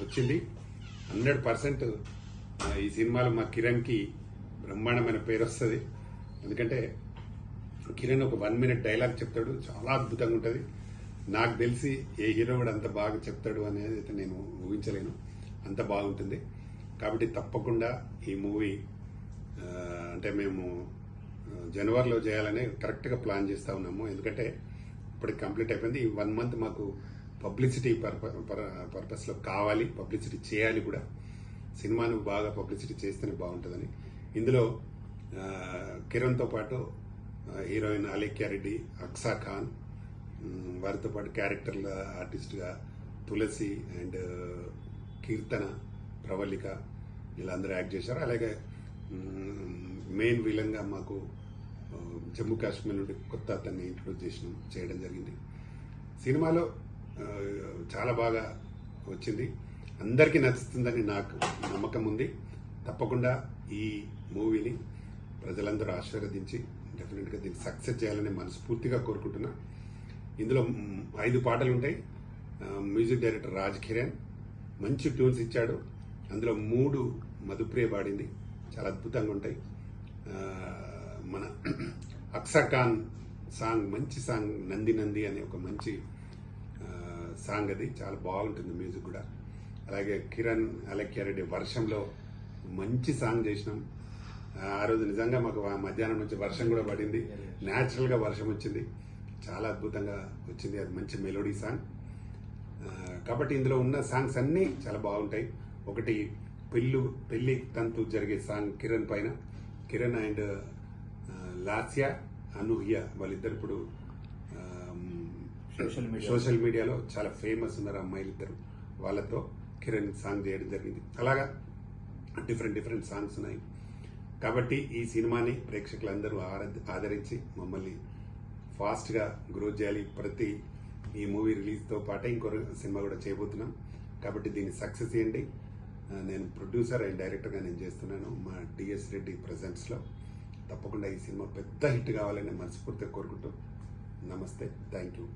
వచ్చింది 100%. ఈ సినిమాలో మా కిరణ్కి బ్రహ్మాండమైన పేరు వస్తుంది. ఎందుకంటే కిరణ్ ఒక 1 minute డైలాగ్ చెప్తాడు, చాలా అద్భుతంగా ఉంటుంది. నాకు తెలిసి ఏ హీరో కూడా అంత బాగా చెప్తాడు అనేది అయితే నేను ఊహించలేను, అంత బాగుంటుంది. కాబట్టి తప్పకుండా ఈ మూవీ అంటే మేము జనవరిలో చేయాలని కరెక్ట్గా ప్లాన్ చేస్తూ ఉన్నాము. ఎందుకంటే ఇప్పటికి కంప్లీట్ అయిపోయింది. ఈ 1 month మాకు పబ్లిసిటీ పర్పస్లో కావాలి, పబ్లిసిటీ చేయాలి కూడా. సినిమాను బాగా పబ్లిసిటీ చేస్తేనే బాగుంటుందని. ఇందులో కిరణ్తో పాటు హీరోయిన్ అలేఖ్య రెడ్డి, అక్సా ఖాన్, వారితో పాటు క్యారెక్టర్ల ఆర్టిస్ట్గా తులసి అండ్ కీర్తన, ప్రవళిక వీళ్ళందరూ యాక్ట్ చేశారు. అలాగే మెయిన్ విలన్గా మాకు జమ్మూ కాశ్మీర్ నుండి కొత్త అతన్ని ఇంట్రొడ్యూస్ చేయడం జరిగింది. సినిమాలో చాలా బాగా వచ్చింది, అందరికీ నచ్చుతుందని నాకు నమ్మకం ఉంది. తప్పకుండా ఈ మూవీని ప్రజలందరూ ఆశీర్వదించి డెఫినెట్గా దీన్ని సక్సెస్ చేయాలని మనస్ఫూర్తిగా కోరుకుంటున్నా. ఇందులో 5 పాటలు ఉంటాయి. మ్యూజిక్ డైరెక్టర్ రాజ్ కిరణ్ మంచి ట్యూన్స్ ఇచ్చాడు. అందులో 3 మధుప్రియ పాడింది, చాలా అద్భుతంగా ఉంటాయి. మన అక్సా ఖాన్ సాంగ్, మంచి సాంగ్, నంది నంది అనే ఒక మంచి సాంగ్, అది చాలా బాగుంటుంది మ్యూజిక్ కూడా. అలాగే కిరణ్, అలేఖ్య రెడ్డి వర్షంలో మంచి సాంగ్ చేసినాం. ఆ రోజు నిజంగా మాకు మధ్యాహ్నం నుంచి వర్షం కూడా పడింది, న్యాచురల్గా వర్షం వచ్చింది, చాలా అద్భుతంగా వచ్చింది. అది మంచి మెలోడీ సాంగ్. కాబట్టి ఇందులో ఉన్న సాంగ్స్ అన్నీ చాలా బాగుంటాయి. ఒకటి పెళ్లి తంతు జరిగే సాంగ్ కిరణ్ పైన. కిరణ్ అండ్ లాస్యా, అనూహ్య వాళ్ళిద్దరు ఇప్పుడు సోషల్ మీడియాలో చాలా ఫేమస్ ఉన్నారు అమ్మాయిలు ఇద్దరు. వాళ్ళతో కిరణ్ సాంగ్ చేయడం జరిగింది. అలాగా డిఫరెంట్ సాంగ్స్ ఉన్నాయి. కాబట్టి ఈ సినిమాని ప్రేక్షకులందరూ ఆదరించి మమ్మల్ని ఫాస్ట్గా గ్రోత్ చేయాలి. ఈ మూవీ రిలీజ్తో పాటే ఇంకో సినిమా కూడా చేయబోతున్నాం. కాబట్టి దీన్ని సక్సెస్ చేయండి. నేను ప్రొడ్యూసర్ అండ్ డైరెక్టర్గా నేను చేస్తున్నాను మా డిఎస్ రెడ్డి ప్రెజెన్స్లో. తప్పకుండా ఈ సినిమా పెద్ద హిట్ కావాలని మనస్ఫూర్తిగా కోరుకుంటూ నమస్తే, థ్యాంక్ యూ.